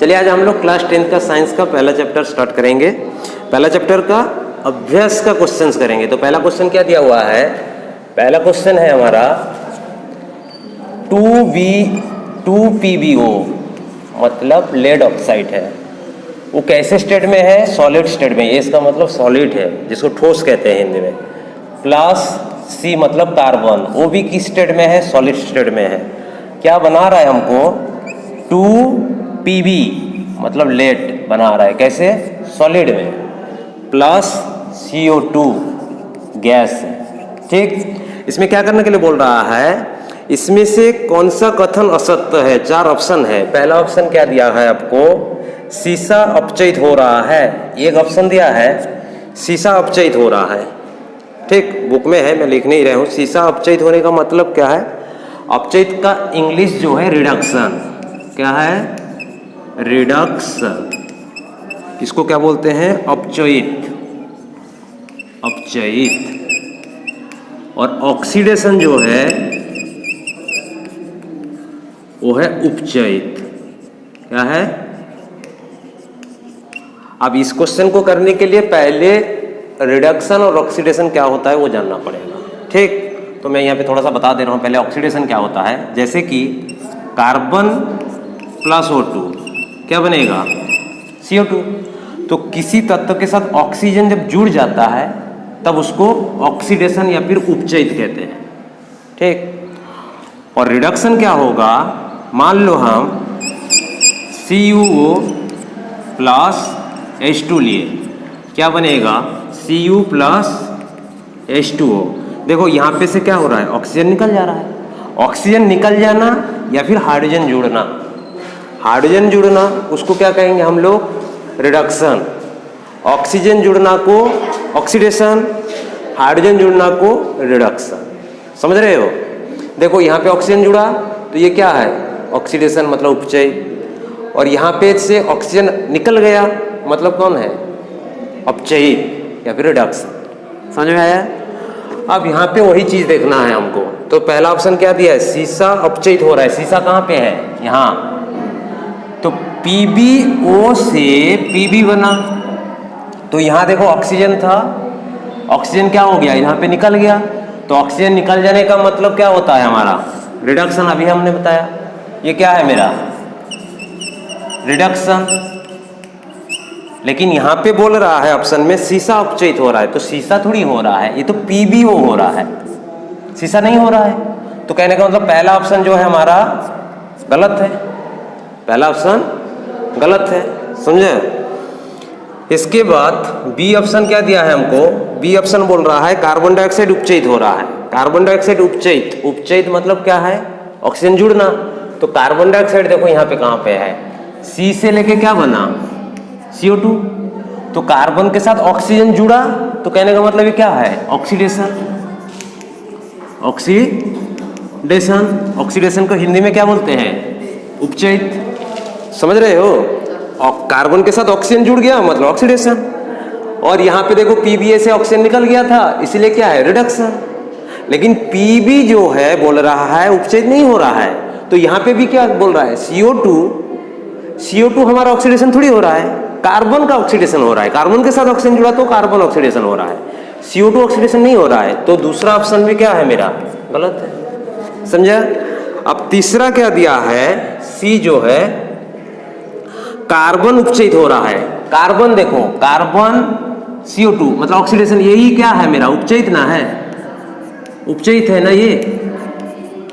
चलिए आज हम लोग क्लास 10 का साइंस का पहला चैप्टर स्टार्ट करेंगे। पहला चैप्टर का अभ्यास का क्वेश्चंस करेंगे। तो पहला क्वेश्चन क्या दिया हुआ है? पहला क्वेश्चन है हमारा 2PbO मतलब लेड ऑक्साइड है। वो कैसे स्टेट में है? सॉलिड स्टेट में। ये इसका मतलब सॉलिड है, जिसको ठोस कहते हैं हिंदी में। प्लस C मतलब कार्बन, वो भी किस स्टेट में है? सॉलिड स्टेट में है। क्या बना रहा है हमको? 2Pb मतलब लेड बना रहा है। कैसे? सॉलिड में। प्लस CO2 गैस है। ठीक, इसमें क्या करने के लिए बोल रहा है? इसमें से कौन सा कथन असत्य है? 4 ऑप्शन है। पहला ऑप्शन क्या दिया है आपको? शीशा अपचयित हो रहा है। एक ऑप्शन दिया है शीशा अपचयित हो रहा है। ठीक, बुक में है, मैं लिख नहीं रहा हूँ। शीशा अपचयित होने का मतलब क्या है? अपचयित का इंग्लिश जो है रिडक्शन। क्या है? रिडक्शन। इसको क्या बोलते हैं? अपचयित। अपचयित। और ऑक्सीडेशन जो है वो है उपचयित। क्या है? अब इस क्वेश्चन को करने के लिए पहले रिडक्शन और ऑक्सीडेशन क्या होता है वो जानना पड़ेगा। ठीक, तो मैं यहाँ पे थोड़ा सा बता दे रहा हूँ। पहले ऑक्सीडेशन क्या होता है, जैसे कि कार्बन प्लस O2 क्या बनेगा? CO2। तो किसी तत्व के साथ ऑक्सीजन जब जुड़ जाता है तब उसको ऑक्सीडेशन या फिर उपचयित कहते हैं। ठीक, और रिडक्शन क्या होगा? मान लो हम CuO प्लस H2 लिए, क्या बनेगा? Cu plus H2O। देखो यहाँ पे से क्या हो रहा है? ऑक्सीजन निकल जा रहा है। ऑक्सीजन निकल जाना या फिर हाइड्रोजन जुड़ना। हाइड्रोजन जुड़ना उसको क्या कहेंगे हम लोग? रिडक्शन। ऑक्सीजन जुड़ना को ऑक्सीडेशन, हाइड्रोजन जुड़ना को रिडक्शन। समझ रहे हो? देखो यहाँ पे ऑक्सीजन जुड़ा तो ये क्या है? ऑक्सीडेशन मतलब उपचयित। और यहाँ पे से ऑक्सीजन निकल गया मतलब कौन है? अपचयित या फिर रिडक्शन। समझ में आया? अब यहाँ पे वही चीज देखना है हमको। तो पहला ऑप्शन क्या दिया है? शीशा अपचयित हो रहा है। शीशा कहाँ पे है? यहाँ। तो PbO से Pb बना। तो यहाँ देखो ऑक्सीजन था, ऑक्सीजन क्या हो गया? यहाँ पे निकल गया। तो ऑक्सीजन निकल जाने का मतलब क्या होता है हमारा? रिडक्शन। अभी हमने बताया। ये क्या है मेरा? रिडक्शन। लेकिन यहाँ पे बोल रहा है ऑप्शन में शीशा अपचयित हो रहा है। तो शीशा थोड़ी हो रहा है, ये तो PbO हो रहा है, शीशा नहीं हो रहा है। तो कहने का मतलब पहला ऑप्शन जो है हमारा गलत है। पहला ऑप्शन गलत है। समझे? इसके बाद बी ऑप्शन क्या दिया है हमको? बी ऑप्शन बोल रहा है कार्बन डाइऑक्साइड उपचयित हो रहा है। Carbon dioxide उपचयित। उपचयित मतलब क्या है? ऑक्सीजन जुड़ना। तो कार्बन डाइऑक्साइड देखो यहाँ पे कहाँ पे है? C से लेके क्या बना? CO2। तो कार्बन के साथ ऑक्सीजन जुड़ा तो कहने का मतलब ये क्या है? ऑक्सीडेशन। ऑक्सीडेशन। ऑक्सीडेशन को हिंदी में क्या बोलते हैं? उपचयित। समझ रहे हो? और कार्बन के साथ ऑक्सीजन जुड़ गया मतलब ऑक्सीडेशन। और यहाँ पे देखो PbA से ऑक्सीजन निकल गया था, इसलिए क्या है? रिडक्शन। लेकिन Pb जो है बोल रहा है उपचयित नहीं हो रहा है। तो यहाँ पे भी क्या बोल रहा है? CO2 हमारा ऑक्सीडेशन थोड़ी हो रहा है, कार्बन का ऑक्सीडेशन हो रहा है। कार्बन के साथ ऑक्सीजन जुड़ा तो कार्बन ऑक्सीडेशन हो रहा है, CO2 ऑक्सीडेशन नहीं हो रहा है। तो दूसरा ऑप्शन भी क्या है मेरा? गलत है। समझा? अब तीसरा क्या दिया है? C जो है कार्बन उपचयित हो रहा है। कार्बन देखो, कार्बन CO2 मतलब ऑक्सीडेशन, यही क्या है मेरा? उपचयित ना है? उपचयित है ना? ये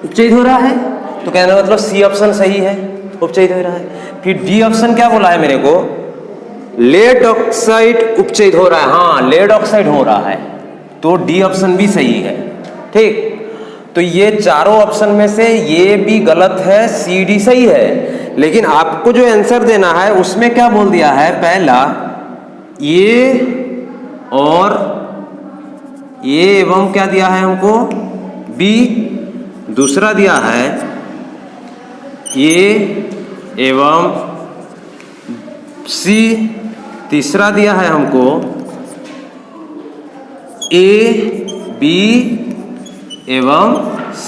उपचयित हो रहा है। तो कहने का मतलब C ऑप्शन सही है, उपचयित हो रहा है। फिर डी ऑप्शन क्या बोला है मेरे को? लेड ऑक्साइड उपचयित हो रहा है। हाँ, लेड ऑक्साइड हो रहा है, तो डी ऑप्शन भी सही है। ठीक, तो ये चारों ऑप्शन में से ये भी गलत है, C D सही है। लेकिन आपको जो आंसर देना है उसमें क्या बोल दिया है? पहला ये और ये एवं क्या दिया है हमको? B। दूसरा दिया है ये एवं C। तीसरा दिया है हमको A, B एवं C।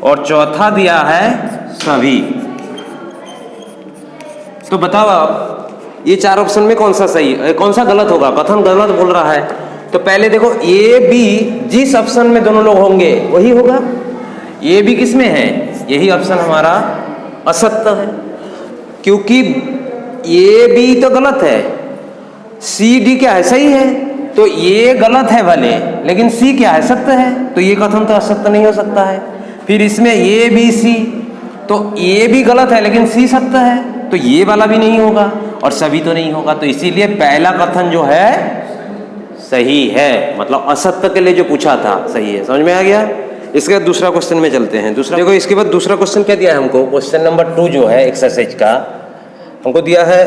और चौथा दिया है सभी। तो बताओ आप ये 4 ऑप्शन में कौन सा सही है, कौन सा गलत होगा? कथन गलत बोल रहा है। तो पहले देखो ए बी जिस ऑप्शन में दोनों लोग होंगे वही होगा। ए बी किस में है? यही ऑप्शन हमारा असत्य है, क्योंकि ए बी तो गलत है, सी डी क्या है? सही है। तो ये गलत है भले, लेकिन सी क्या है? सत्य है। तो ये कथन तो असत्य नहीं हो सकता है। फिर इसमें ए बी सी, तो ए भी गलत है लेकिन सी सत्य है, तो ये वाला भी नहीं होगा और सभी तो नहीं होगा। तो इसीलिए पहला कथन जो है सही है, मतलब असत्य के लिए जो पूछा था सही है। समझ में आ गया? इसके बाद दूसरा क्वेश्चन में चलते हैं। दूसरा देखो, इसके बाद दूसरा क्वेश्चन क्या दिया है हमको? क्वेश्चन नंबर 2 जो है एक्सरसाइज का, हमको दिया है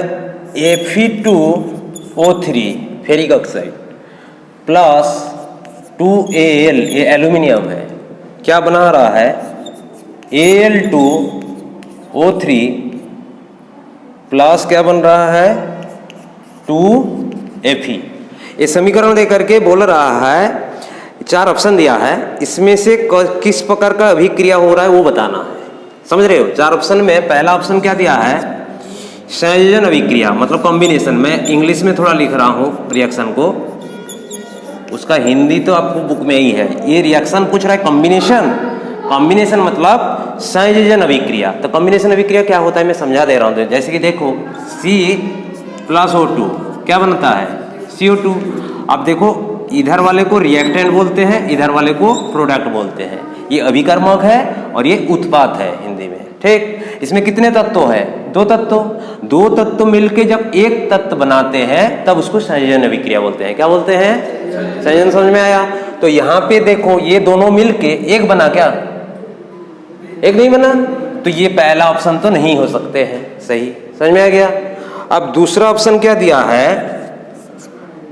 Fe2O3 ferric oxide plus 2Al, ये एल्यूमिनियम है, क्या बना रहा है? Al2O3 प्लस क्या बन रहा है? 2Fe। ये समीकरण दे करके बोल रहा है, 4 ऑप्शन दिया है, इसमें से किस प्रकार का अभिक्रिया हो रहा है वो बताना है। समझ रहे हो? 4 ऑप्शन में पहला ऑप्शन क्या दिया है? संयोजन अभिक्रिया, मतलब कॉम्बिनेशन। मैं इंग्लिश में थोड़ा लिख रहा हूँ रिएक्शन को, उसका हिंदी तो आपको बुक में ही है। ये रिएक्शन पूछ रहा है कॉम्बिनेशन, कॉम्बिनेशन मतलब संयोजन अभिक्रिया। तो कॉम्बिनेशन अभिक्रिया क्या होता है मैं समझा दे रहा हूँ। जैसे कि देखो C+O2 क्या बनता है? CO2। अब देखो, इधर वाले को रिएक्टेंट बोलते हैं, इधर वाले को प्रोडक्ट बोलते हैं। ये अभिकर्मक है और ये उत्पाद है हिंदी में, ठीक। इसमें कितने तत्व है? 2 तत्व। 2 तत्व मिलके जब एक तत्व बनाते हैं तब उसको संयोजन अभिक्रिया बोलते हैं। क्या बोलते हैं? संयोजन। समझ में आया? तो यहाँ पे देखो, ये दोनों मिलके एक बना, क्या एक नहीं बना? तो ये पहला ऑप्शन तो नहीं हो सकते हैं सही। समझ में आ गया? अब दूसरा ऑप्शन क्या दिया है?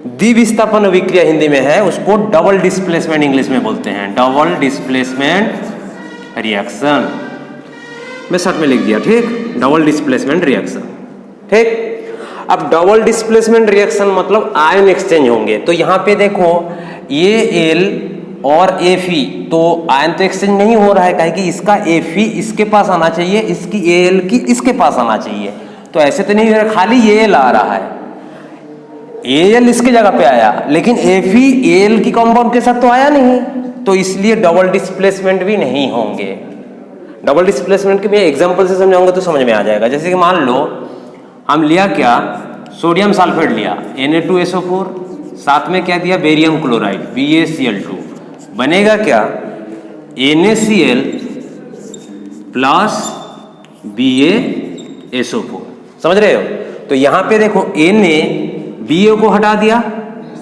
द्विविस्थापन अभिक्रिया हिंदी में है, उसको डबल डिस्प्लेसमेंट इंग्लिश में बोलते हैं, डबल डिस्प्लेसमेंट रिएक्शन। मैं शॉर्ट में लिख दिया, ठीक। डबल डिस्प्लेसमेंट रिएक्शन, ठीक। अब डबल डिस्प्लेसमेंट रिएक्शन मतलब आयन एक्सचेंज होंगे। तो यहाँ पे देखो, Al और Fe, तो आयन तो एक्सचेंज नहीं हो रहा है, काहे कि इसका Fe इसके पास आना चाहिए, इसकी Al की इसके पास आना चाहिए। तो ऐसे तो नहीं हो रहा, खाली Al आ रहा है, Al इसके जगह पे आया, लेकिन Fe Al की कंपाउंड के साथ तो आया नहीं, तो इसलिए डबल डिस्प्लेसमेंट भी नहीं होंगे। डबल डिस्प्लेसमेंट के मैं एग्जांपल से समझाऊंगा तो समझ में आ जाएगा। जैसे कि मान लो हम लिया क्या, सोडियम सल्फेट लिया Na2SO4, साथ में क्या दिया, बेरियम क्लोराइड BaCl2, बनेगा क्या, NaCl प्लस BaSO4। समझ रहे हो? तो यहाँ पे देखो Na Ba को हटा दिया,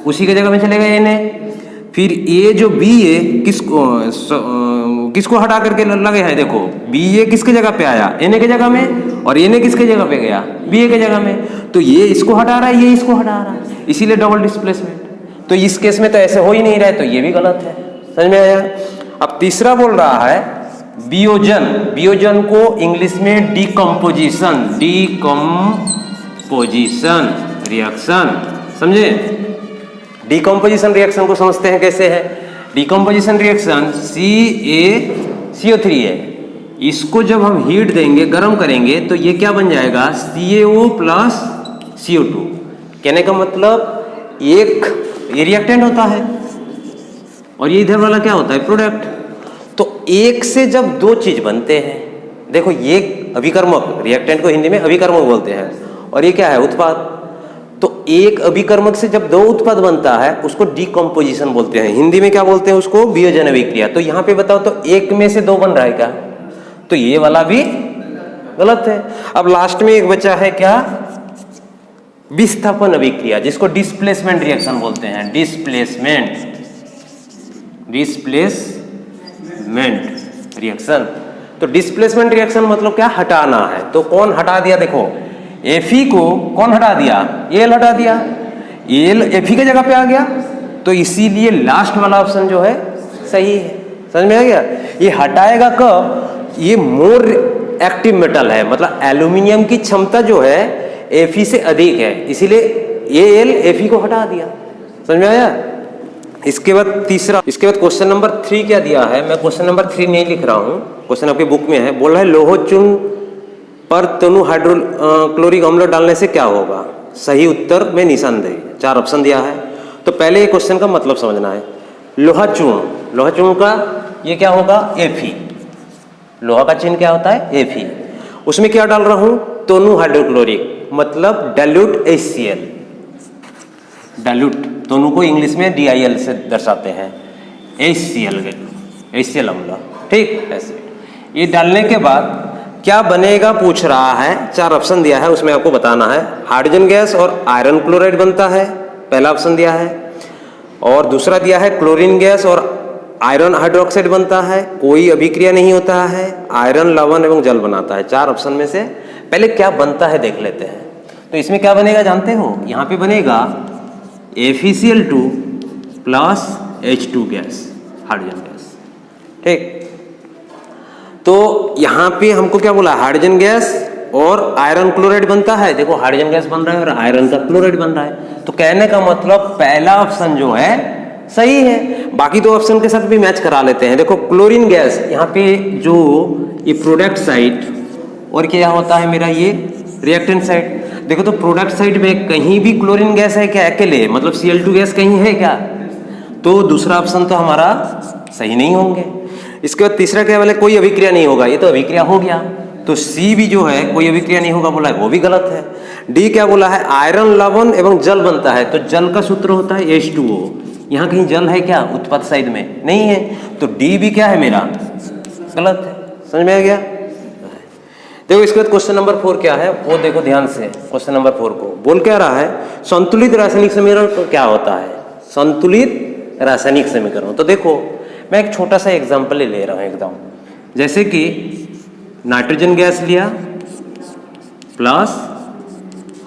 उसी के जगह में चलेगा Na, फिर ये जो Ba किसको हटा करके लगे हैं, देखो Ba किसके जगह पे आया, Na के जगह में, और Na किसके जगह पे गया, Ba के जगह में। तो ये इसको हटा रहा है, ये इसको हटा रहा है, इसीलिए डबल डिस्प्लेसमेंट। तो इस केस में तो ऐसे हो ही नहीं रहा है, तो ये भी गलत है। समझ में आया? अब तीसरा बोल रहा है वियोजन। वियोजन को इंग्लिश में डिकम्पोजिशन, डिकम्पोजिशन रिएक्शन। समझे? डिकम्पोजिशन रिएक्शन को समझते हैं कैसे है। डिकम्पोजिशन रिएक्शन CaCO3 है, इसको जब हम हीट देंगे, गर्म करेंगे, तो ये क्या बन जाएगा, CaO प्लस CO2। कहने का मतलब एक ये रिएक्टेंट होता है और ये इधर वाला क्या होता है, प्रोडक्ट। तो एक से जब 2 चीज बनते हैं, देखो ये अभिकर्मक, रिएक्टेंट को हिंदी में अभिकर्मक बोलते हैं, और ये क्या है, उत्पाद। तो एक अभिकर्मक से जब 2 उत्पाद बनता है उसको डिकम्पोजिशन बोलते हैं, हिंदी में क्या बोलते हैं उसको, वियोजन अभिक्रिया। तो यहाँ पे बताओ, तो एक में से 2 बन रहा है क्या, तो ये वाला भी गलत है। अब लास्ट में एक बचा है क्या, विस्थापन अभिक्रिया, जिसको डिस्प्लेसमेंट रिएक्शन बोलते हैं, डिस्प्लेसमेंट रिएक्शन। तो डिस्प्लेसमेंट रिएक्शन मतलब क्या, हटाना है। तो कौन हटा दिया, देखो Fe को कौन हटा दिया, Al हटा दिया, Al Fe के जगह पे आ गया, तो इसीलिए लास्ट वाला ऑप्शन जो है सही है। समझ में आ गया? ये हटाएगा कब, ये मोर एक्टिव मेटल है, मतलब एल्यूमिनियम की क्षमता जो है Fe से अधिक है, इसीलिए Al Fe को हटा दिया। समझ में आया? इसके बाद तीसरा, इसके बाद क्वेश्चन नंबर 3 क्या दिया है, मैं क्वेश्चन नंबर 3 नहीं लिख रहा हूँ, क्वेश्चन आपके बुक में है। बोल रहा है लोह चून पर तनु हाइड्रोक्लोरिक अम्ल डालने से क्या होगा? सही उत्तर में निशानदेही, 4 ऑप्शन दिया है। तो पहले ये क्वेश्चन का मतलब समझना है। लोहा चूर्ण का ये क्या होगा? Fe। लोहा का चिन्ह क्या होता है? Fe। उसमें क्या डाल रहा हूं? तनु हाइड्रोक्लोरिक, मतलब डाइल्यूट HCl। डाइल्यूट तनु को इंग्लिश में DIL से दर्शाते हैं, HCl अम्ल, ठीक एसिड। ये डालने के बाद क्या बनेगा पूछ रहा है। 4 ऑप्शन दिया है, उसमें आपको बताना है। हाइड्रोजन गैस और आयरन क्लोराइड बनता है, पहला ऑप्शन दिया है। और दूसरा दिया है क्लोरीन गैस और आयरन हाइड्रोक्साइड बनता है, कोई अभिक्रिया नहीं होता है, आयरन लवण एवं जल बनाता है। 4 ऑप्शन में से पहले क्या बनता है देख लेते हैं। तो इसमें क्या बनेगा जानते हो? यहाँ पे बनेगा FeCl2 plus H2 gas, hydrogen gas, ठीक। तो यहाँ पे हमको क्या बोला? हाइड्रोजन गैस और आयरन क्लोराइड बनता है। देखो हाइड्रोजन गैस बन रहा है और आयरन का क्लोराइड बन रहा है। तो कहने का मतलब पहला ऑप्शन जो है सही है। बाकी 2 ऑप्शन के साथ भी मैच करा लेते हैं। देखो क्लोरीन गैस, यहाँ पे जो ये प्रोडक्ट साइड और क्या होता है मेरा ये रिएक्टेंट साइड। देखो तो प्रोडक्ट साइड में कहीं भी क्लोरीन गैस है क्या? अकेले, मतलब Cl2 गैस कहीं है क्या? तो दूसरा ऑप्शन तो हमारा सही नहीं होंगे। इसके बाद तीसरा क्या बोले? कोई अभिक्रिया नहीं होगा, ये तो अभिक्रिया हो गया। तो C भी जो है कोई अभिक्रिया नहीं होगा बोला है, वो भी गलत है। D क्या बोला है? आयरन लवण एवं जल बनता है। तो जल का सूत्र होता है H2O। यहाँ कहीं जल है क्या? उत्पाद साइड में नहीं है। तो D भी क्या है मेरा? गलत है। समझ में आ गया? देखो इसके बाद क्वेश्चन नंबर 4 क्या है वो देखो ध्यान से। क्वेश्चन नंबर 4 को बोल क्या रहा है? संतुलित रासायनिक समीकरण क्या होता है? संतुलित रासायनिक समीकरण। तो देखो मैं एक छोटा सा एग्जाम्पल ले रहा हूं एकदम। जैसे कि नाइट्रोजन गैस लिया प्लस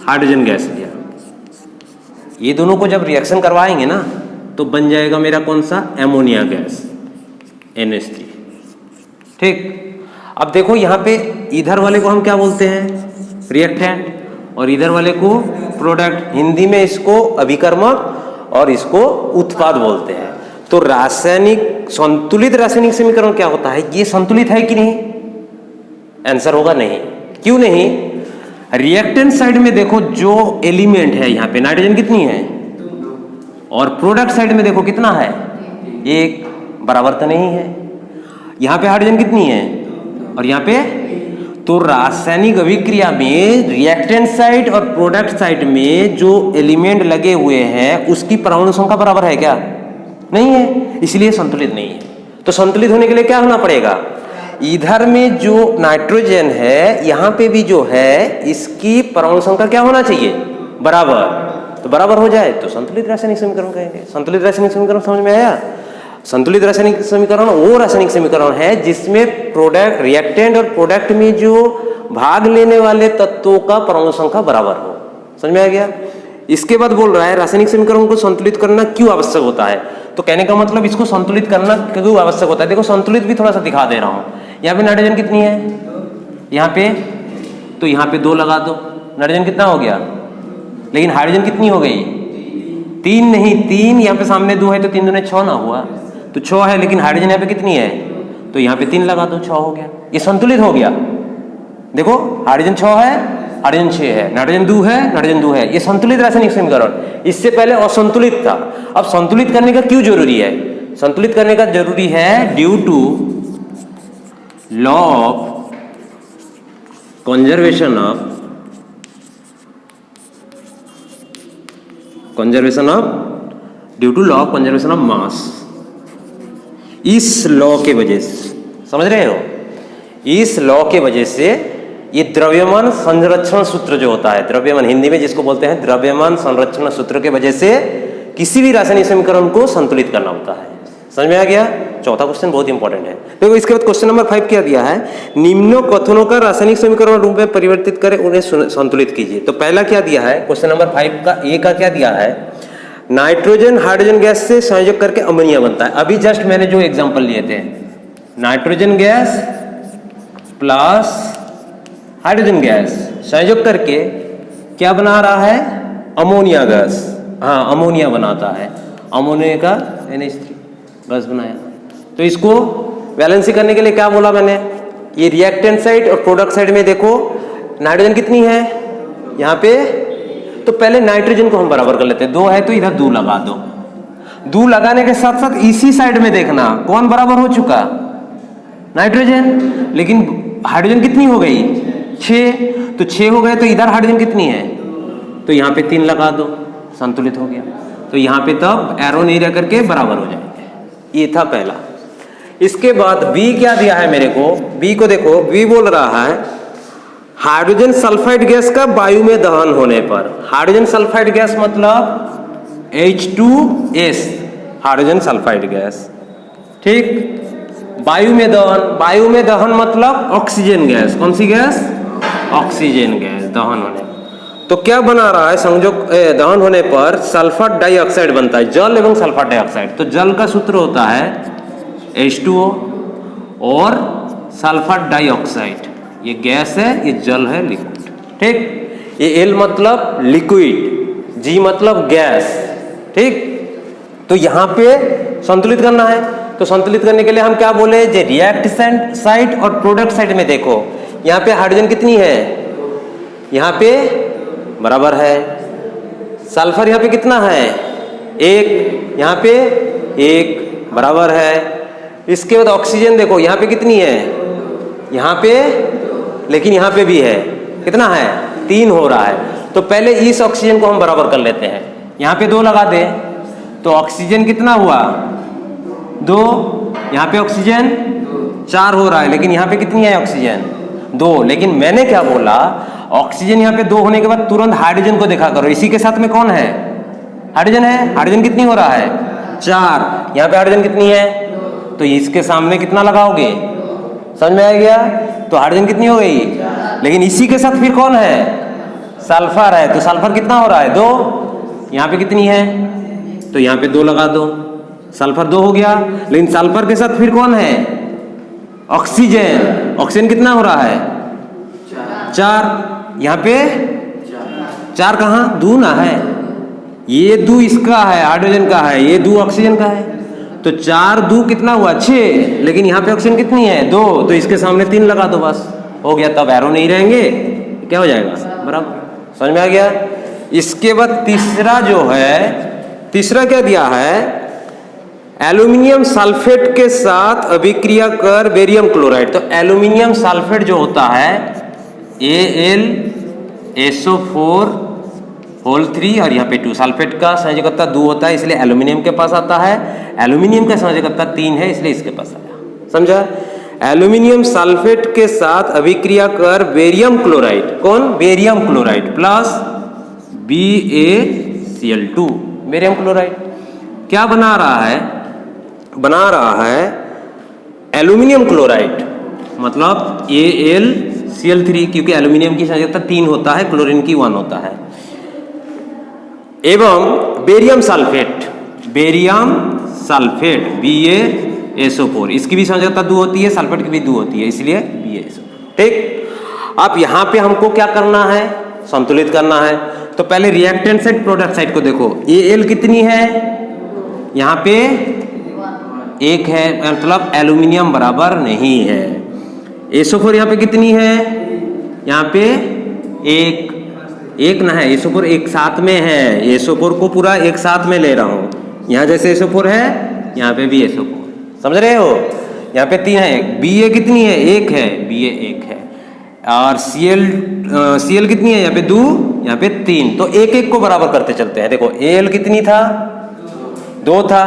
हाइड्रोजन गैस लिया, ये दोनों को जब रिएक्शन करवाएंगे ना तो बन जाएगा मेरा कौन सा? एमोनिया गैस, NH3, ठीक। अब देखो यहाँ पे इधर वाले को हम क्या बोलते हैं? रिएक्टेंट, और इधर वाले को प्रोडक्ट। हिंदी में इसको अभिकर्मक और इसको उत्पाद बोलते हैं। तो रासायनिक संतुलित रासायनिक समीकरण क्या होता है? ये संतुलित है कि नहीं? आंसर होगा नहीं। क्यों नहीं? रिएक्टेंट साइड में देखो जो एलिमेंट है यहाँ पे नाइट्रोजन कितनी है, और प्रोडक्ट साइड में देखो कितना है? 1, बराबर तो नहीं है। यहाँ पे हाइड्रोजन कितनी है और यहाँ पे? तो रासायनिक अभिक्रिया में रिएक्टेंट साइड और प्रोडक्ट साइड में जो एलिमेंट लगे हुए हैं उसकी परमाणु संख्या बराबर है क्या? नहीं है, इसलिए संतुलित नहीं है। तो संतुलित होने के लिए क्या होना पड़ेगा? इधर में जो नाइट्रोजन है यहाँ पे भी जो है इसकी परमाणु संख्या क्या होना चाहिए? बराबर। तो बराबर हो जाए तो संतुलित रासायनिक समीकरण कहेंगे। संतुलित रासायनिक समीकरण समझ में आया? संतुलित रासायनिक समीकरण वो रासायनिक समीकरण है जिसमें प्रोडक्ट, रिएक्टेंट और प्रोडक्ट में जो भाग लेने वाले तत्वों का परमाणु संख्या बराबर हो। समझ में आ गया? इसके बाद बोल रहा है रासायनिक समीकरण को संतुलित करना क्यों आवश्यक होता है। तो कहने का मतलब इसको संतुलित करना क्यों आवश्यक होता है। देखो संतुलित भी थोड़ा सा दिखा दे रहा हूं। यहाँ पे नाइट्रोजन कितनी है, यहाँ पे, तो यहाँ पे 2 लगा दो, नाइट्रोजन कितना हो गया। लेकिन हाइड्रोजन कितनी हो गई? 3 नहीं, 3 यहाँ पे सामने 2 है तो 3 दूने 6 ना हुआ, तो 6 है। लेकिन हाइड्रोजन यहाँ पे कितनी है? तो यहाँ पे 3 लगा दो, 6 हो गया। ये संतुलित हो गया। देखो हाइड्रोजन 6 है, हाइड्रोजन 6 है, नाइट्रोजन 2 है, नाइट्रोजन 2 है। ये संतुलित रासायनिक समीकरण। इससे पहले असंतुलित था। अब संतुलित करने का क्यों जरूरी है? संतुलित करने का जरूरी है due to law of conservation of due to law of conservation of mass. इस लॉ के वजह से, समझ रहे हो, इस लॉ के वजह से ये द्रव्यमान संरक्षण सूत्र जो होता है, द्रव्यमान हिंदी में जिसको बोलते हैं द्रव्यमान संरक्षण सूत्र के वजह से किसी भी रासायनिक समीकरण को संतुलित करना होता है। समझ में आ गया? चौथा क्वेश्चन बहुत इंपॉर्टेंट है। देखो इसके बाद क्वेश्चन नंबर 5 क्या दिया है? निम्नों कथनों का रासायनिक समीकरण रूप में परिवर्तित करें, उन्हें संतुलित कीजिए। तो पहला क्या दिया है? क्वेश्चन नंबर 5 का ए का क्या दिया है? नाइट्रोजन हाइड्रोजन गैस से संयोग करके अमोनिया बनता है। अभी जस्ट मैंने जो एग्जांपल लिए थे, nitrogen gas plus hydrogen gas संयोग करके क्या बना रहा है? Ammonia gas. हाँ, अमोनिया बनाता है। अमोनिया का NH3 गैस बनाया। तो इसको बैलेंसिंग करने के लिए क्या बोला मैंने? ये रिएक्टेंट साइड और प्रोडक्ट साइड में देखो नाइट्रोजन कितनी है यहाँ पे? तो पहले नाइट्रोजन को हम बराबर कर लेते हैं, 2 है तो इधर 2 लगा दो। 2 लगाने के साथ साथ इसी साइड में देखना कौन बराबर हो चुका? नाइट्रोजन। लेकिन हाइड्रोजन कितनी हो गई? 6। तो 6 हो गए तो इधर हाइड्रोजन कितनी है? तो यहाँ पे 3 लगा दो, संतुलित हो गया। तो यहाँ पे तब एरो नहीं रह करके बराबर हो जाएंगे। ये था पहला। इसके बाद बी क्या दिया है मेरे को? बी को देखो, बी बोल रहा है हाइड्रोजन सल्फाइड गैस का वायु में दहन होने पर, हाइड्रोजन सल्फाइड गैस मतलब H2S, हाइड्रोजन सल्फाइड गैस, ठीक। वायु में दहन, वायु में दहन मतलब ऑक्सीजन गैस। कौन सी गैस? ऑक्सीजन गैस दहन होने। तो क्या बना रहा है? संयोग दहन होने पर सल्फर डाइऑक्साइड बनता है, जल एवं सल्फर डाइऑक्साइड। तो जल का सूत्र होता है H2O और सल्फर डाइऑक्साइड, ये गैस है, ये जल है, लिक्विड, ठीक। ये L मतलब लिक्विड, G मतलब गैस, ठीक। तो यहाँ पे संतुलित करना है। तो संतुलित करने के लिए हम क्या बोले? जे रिएक्टेंट साइड और प्रोडक्ट साइड में देखो, यहाँ पे हाइड्रोजन कितनी है? यहाँ पे बराबर है। सल्फर यहाँ पे कितना है? 1, यहाँ पे 1 बराबर है। इसके बाद ऑक्सीजन देखो, यहाँ पे कितनी है? यहाँ पे, लेकिन यहाँ पे भी है, कितना है? 3 हो रहा है। तो पहले इस ऑक्सीजन को हम बराबर कर लेते हैं, यहाँ पे 2 लगा दे। तो ऑक्सीजन कितना हुआ? 2। यहाँ पे ऑक्सीजन 4 हो रहा है, लेकिन यहाँ पे कितनी है ऑक्सीजन? 2। लेकिन मैंने क्या बोला? ऑक्सीजन यहाँ पे 2 होने के बाद तुरंत हाइड्रोजन को देखा करो, इसी के साथ में कौन है? हाइड्रोजन है। हाइड्रोजन कितनी हो रहा है? 4। यहाँ पे हाइड्रोजन कितनी है? तो इसके सामने कितना लगाओगे? समझ में आ गया? तो हाइड्रोजन कितनी हो गई? लेकिन इसी के साथ फिर कौन है? सल्फर है। तो सल्फर कितना हो रहा है? 2। यहाँ पे कितनी है? तो यहाँ पे 2 लगा दो, सल्फर 2 हो गया। लेकिन सल्फर के साथ फिर कौन है? ऑक्सीजन। ऑक्सीजन कितना हो रहा है? 4। यहाँ पे 4 कहाँ? 2 ना है, ये 2 इसका है, हाइड्रोजन का है, ये 2 ऑक्सीजन का है। तो 4 2 कितना हुआ? 6। लेकिन यहाँ पे ऑक्सीजन कितनी है? 2। तो इसके सामने 3 लगा दो, बस हो गया। तब एरो नहीं रहेंगे, क्या हो जाएगा? बराबर। समझ में आ गया? इसके बाद तीसरा जो है, तीसरा क्या दिया है? एल्यूमिनियम सल्फेट के साथ अभिक्रिया कर बेरियम क्लोराइड। तो एल्यूमिनियम सल्फेट जो होता है AlSO4 और यहाँ पे 2, सल्फेट का संयोजकता 2 होता है, इसलिए एल्यूमिनियम के पास आता है। एल्यूमिनियम का संयोजकता 3 है, इसलिए इसके पास आया। समझा? एल्यूमिनियम सल्फेट के साथ अभिक्रिया कर बेरियम क्लोराइड, कौन? Barium chloride plus BaCl2, barium chloride क्या बना रहा है? बना रहा है एल्यूमिनियम क्लोराइड, मतलब AlCl3, क्योंकि एल्यूमिनियम की संयोजकता 3 होता है, क्लोरीन की 1 होता है। एवं barium sulphate, barium sulphate BaSO4, इसकी भी संयोजकता 2 होती है, सल्फेट की भी 2 होती है, इसलिए BaSO4, ठीक। अब यहाँ पे हमको क्या करना है? संतुलित करना है। तो पहले रिएक्टेंट साइड प्रोडक्ट साइड को देखो, Al कितनी है? यहाँ पे 1 है, मतलब एल्यूमिनियम बराबर नहीं है। SO4 यहाँ पे कितनी है? यहाँ पे 1 ना है, SO4 एक साथ में है, SO4 को पूरा एक साथ में ले रहा हूँ। यहाँ जैसे SO4 है, यहाँ पे भी SO4, समझ रहे हो? यहाँ पे 3 है। Ba कितनी है? 1 है, Ba 1 है। और Cl कितनी है? यहाँ पे 2, यहाँ पे 3। तो 1 को बराबर करते चलते हैं। देखो Al कितनी था? 2 था,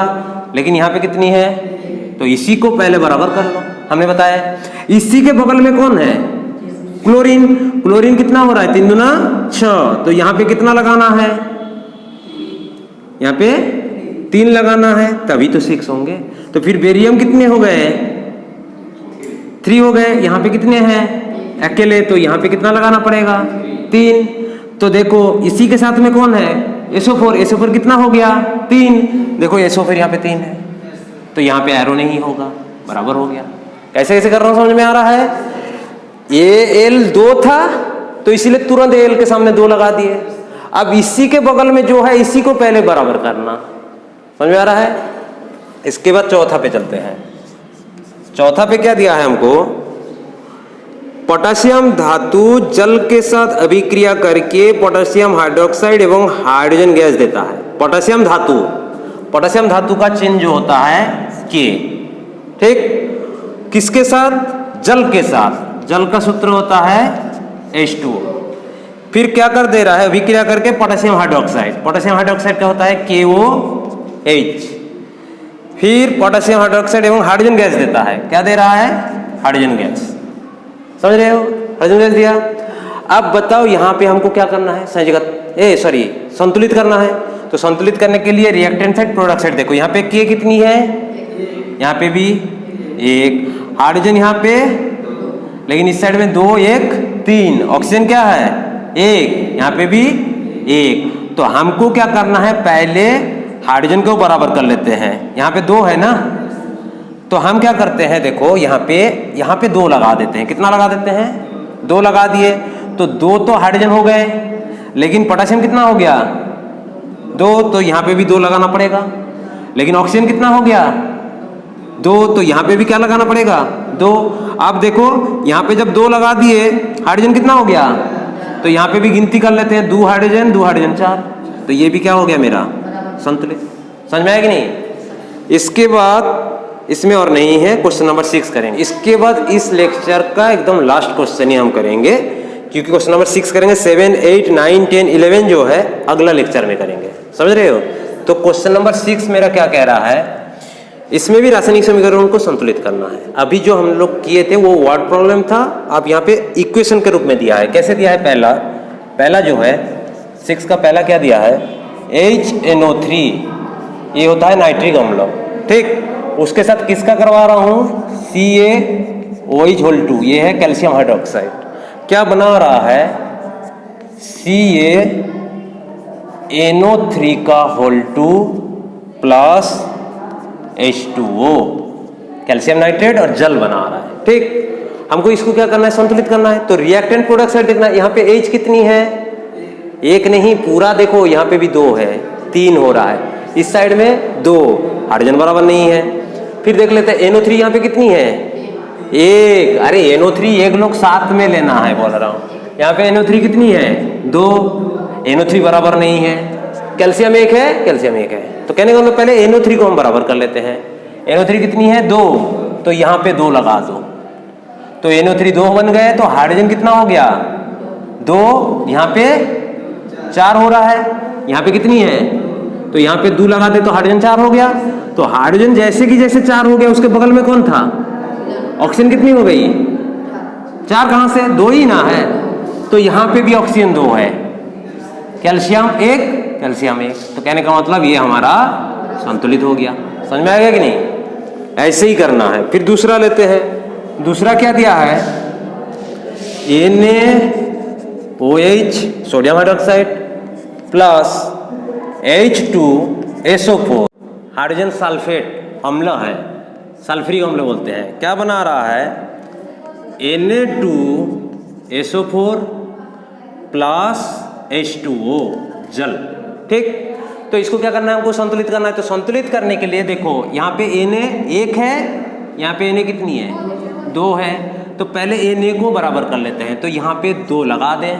लेकिन यहाँ पे कितनी है? तो इसी को पहले बराबर कर लो, हमने बताया। इसी के बगल में कौन है? क्लोरीन। क्लोरीन कितना हो रहा है? 3 दूना 6। तो यहाँ पे कितना लगाना है? यहाँ पे 3 लगाना है, तभी तो 6 होंगे। तो फिर बेरियम कितने हो गए? 3 हो गए। यहाँ पे कितने हैं? अकेले, तो यहाँ पे कितना लगाना पड़ेगा? 3। तो देखो इसी के साथ में कौन है? SO4। SO4 कितना हो गया? 3। देखो SO4 यहाँ पे 3 है, तो यहाँ पे एरो नहीं होगा, बराबर हो गया। कैसे कैसे कर रहा हूँ, समझ में आ रहा है? Al 2 था, तो इसीलिए तुरंत Al के सामने 2 लगा दिए। अब इसी के बगल में जो है, इसी को पहले बराबर करना। समझ में आ रहा है? इसके बाद चौथा पे चलते हैं। चौथा पे क्या दिया है हमको? पोटेशियम धातु जल के साथ अभिक्रिया करके पोटेशियम हाइड्रोक्साइड एवं हाइड्रोजन गैस देता है। पोटेशियम धातु का चिन्ह जो होता है के, ठीक, किसके साथ? जल के साथ। जल का सूत्र होता है H2O। फिर क्या कर दे रहा है? अभिक्रिया करके पोटेशियम हाइड्रोक्साइड। पोटेशियम हाइड्रोक्साइड क्या होता है? KOH। फिर पोटेशियम हाइड्रोक्साइड एवं हाइड्रोजन गैस देता है। क्या दे रहा है? Hydrogen gas. समझ रहे हो? हाइड्रोजन गैस दिया। अब बताओ यहाँ पे हमको क्या करना है? संतुलित करना है। तो संतुलित करने के लिए रिएक्टेंट साइड प्रोडक्ट साइड देखो, यहाँ पे K कितनी है? यहाँ पे भी 1, हाइड्रोजन यहाँ पे, लेकिन इस साइड में 2, 1, 3, ऑक्सीजन क्या है? 1, यहाँ पे भी 1। तो हमको क्या करना है? पहले हाइड्रोजन को बराबर कर लेते हैं। यहाँ पे 2 है ना, तो हम क्या करते हैं? देखो यहाँ पे 2 लगा देते हैं। कितना लगा देते हैं? 2 लगा दिए तो 2 तो हाइड्रोजन हो गए, लेकिन पोटेशियम कितना हो गया? 2, तो यहाँ पे भी 2 लगाना पड़ेगा। लेकिन ऑक्सीजन कितना हो गया? 2, तो यहाँ पे भी क्या लगाना पड़ेगा? 2। अब देखो यहाँ पे जब 2 लगा दिए, हाइड्रोजन कितना हो गया? तो यहाँ पे भी गिनती कर लेते हैं, 2 हाइड्रोजन 4। तो ये भी क्या हो गया मेरा? संतुलित। समझ में आया कि नहीं? इसके बाद इसमें और नहीं है, क्वेश्चन नंबर 6 करेंगे। इसके बाद इस लेक्चर का एकदम लास्ट क्वेश्चन ही हम करेंगे, क्योंकि क्वेश्चन नंबर 6 करेंगे। 7, 8, 9, 10, 11 जो है अगला लेक्चर में करेंगे। समझ रहे हो? तो क्वेश्चन नंबर 6 मेरा क्या कह रहा है? इसमें भी रासायनिक समीकरणों को संतुलित करना है। अभी जो हम लोग किए थे वो वर्ड प्रॉब्लम था, अब यहाँ पे इक्वेशन के रूप में दिया है। कैसे दिया है? पहला जो है 6 का पहला क्या दिया है? HNO3, ये होता है नाइट्रिक अम्ल, ठीक। उसके साथ किसका करवा रहा हूँ? CaOH2, ये है कैल्शियम हाइड्रोक्साइड। क्या बना रहा है? CaNO3 का whole 2 plus H2O, calcium nitrate और जल बना रहा है, ठीक। हमको इसको क्या करना है? संतुलित करना है। तो रिएक्टेंट प्रोडक्ट साइड देखना है। यहाँ पे H कितनी है? 1 नहीं, पूरा देखो यहाँ पे भी 2 है, 3 हो रहा है। इस साइड में 2, हाइड्रोजन बराबर नहीं है। फिर देख लेते हैं NO3 यहाँ पे कितनी है? 1। अरे NO3 एक लोग साथ में लेना है, बोल रहा हूँ। यहाँ पे NO3 कितनी है? 2, NO3 बराबर नहीं है। कैल्शियम 1 है, कैल्शियम 1 है। तो कहने का मतलब पहले NO3 को हम बराबर कर लेते हैं। NO3 कितनी है? 2, तो यहाँ पे 2 लगा दो, तो NO3 2 बन गए। तो हाइड्रोजन कितना हो गया? 2, यहाँ पे 4 हो रहा है। यहाँ पे कितनी है? तो यहाँ पे 2 लगा दे तो हाइड्रोजन 4 हो गया। तो हाइड्रोजन जैसे कि जैसे 4 हो गया, उसके बगल में कौन था? ऑक्सीजन कितनी हो गई? 4 कहाँ से? 2 ही ना है। तो यहाँ पे भी ऑक्सीजन 2 है, कैल्शियम 1, कैल्शियम 1। तो कहने का मतलब ये हमारा संतुलित हो गया। समझ में आ गया कि नहीं? ऐसे ही करना है। फिर दूसरा लेते हैं। दूसरा क्या दिया है? NaOH sodium hydroxide plus H2SO4 hydrogen sulphate अम्ल है, सल्फ्यूरिक अम्ल बोलते हैं। क्या बना रहा है? Na2SO4 प्लस H2O जल, ठीक। तो इसको क्या करना है? हमको संतुलित करना है। तो संतुलित करने के लिए देखो यहाँ पे Na 1 है, यहाँ पे Na कितनी है? 2 है। तो पहले Na को बराबर कर लेते हैं। तो यहाँ पे 2 लगा दें,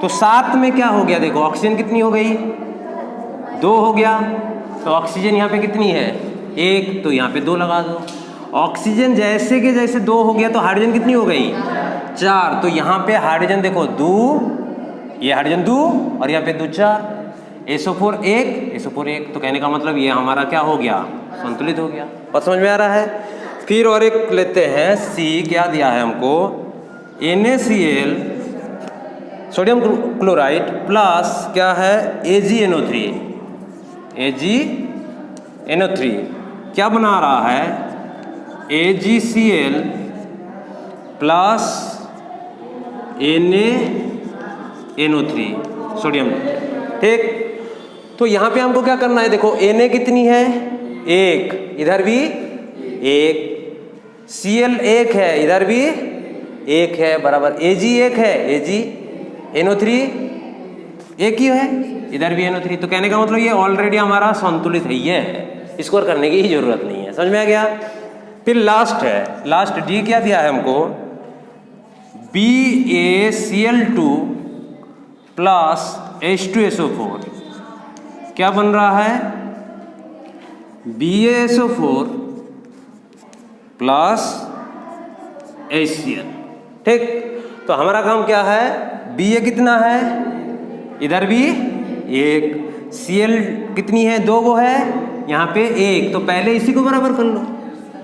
तो साथ में क्या हो गया? देखो ऑक्सीजन कितनी हो गई? 2 हो गया। तो ऑक्सीजन यहाँ पे कितनी है? 1, तो यहाँ पे 2 लगा दो। ऑक्सीजन जैसे के जैसे 2 हो गया, तो हाइड्रोजन कितनी हो गई? 4। तो यहाँ पे हाइड्रोजन देखो 2, ये हाइड्रोजन 2 और यहाँ पे 2 4, SO4 1। तो कहने का मतलब ये हमारा क्या हो गया? संतुलित हो गया। बात समझ में आ रहा है? फिर और एक लेते हैं। C क्या दिया है हमको? NaCl सोडियम क्लोराइड प्लस क्या है? AgNO3 क्या बना रहा है? AgCl प्लस NaNO3 सोडियम, ठीक। तो यहाँ पे हमको क्या करना है? देखो Na कितनी है? 1, इधर भी 1, Cl 1 है, इधर भी 1 है, बराबर Ag 1 है, AgNO3 1 ही है, इधर भी NO3। तो कहने का मतलब ये ऑलरेडी हमारा संतुलित है, ये है, इसको करने की ही जरूरत नहीं है। समझ में आ गया? फिर लास्ट है, लास्ट D क्या दिया है हमको? B BaCl2 प्लस H2SO4 क्या बन रहा है? BaSO4 plus HCl। ठीक, तो हमारा काम क्या है? Ba कितना है? इधर भी 1, Cl कितनी है? 2 गो है, यहाँ पे 1, तो पहले इसी को बराबर कर लो,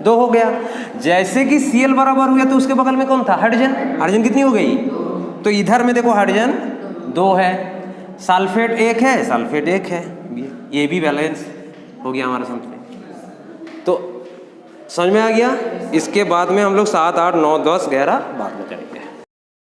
2 हो गया। जैसे कि Cl बराबर हो गया तो उसके बगल में कौन था? हाइड्रोजन। हाइड्रोजन कितनी हो गई? तो इधर में देखो हाइड्रोजन 2 है, सल्फेट 1 है, सल्फेट 1 है, ये भी बैलेंस हो गया हमारा सल्फेट। तो समझ में आ गया? इसके बाद में हम लोग 7, 8, 9, 10, 11 बाद में करेंगे।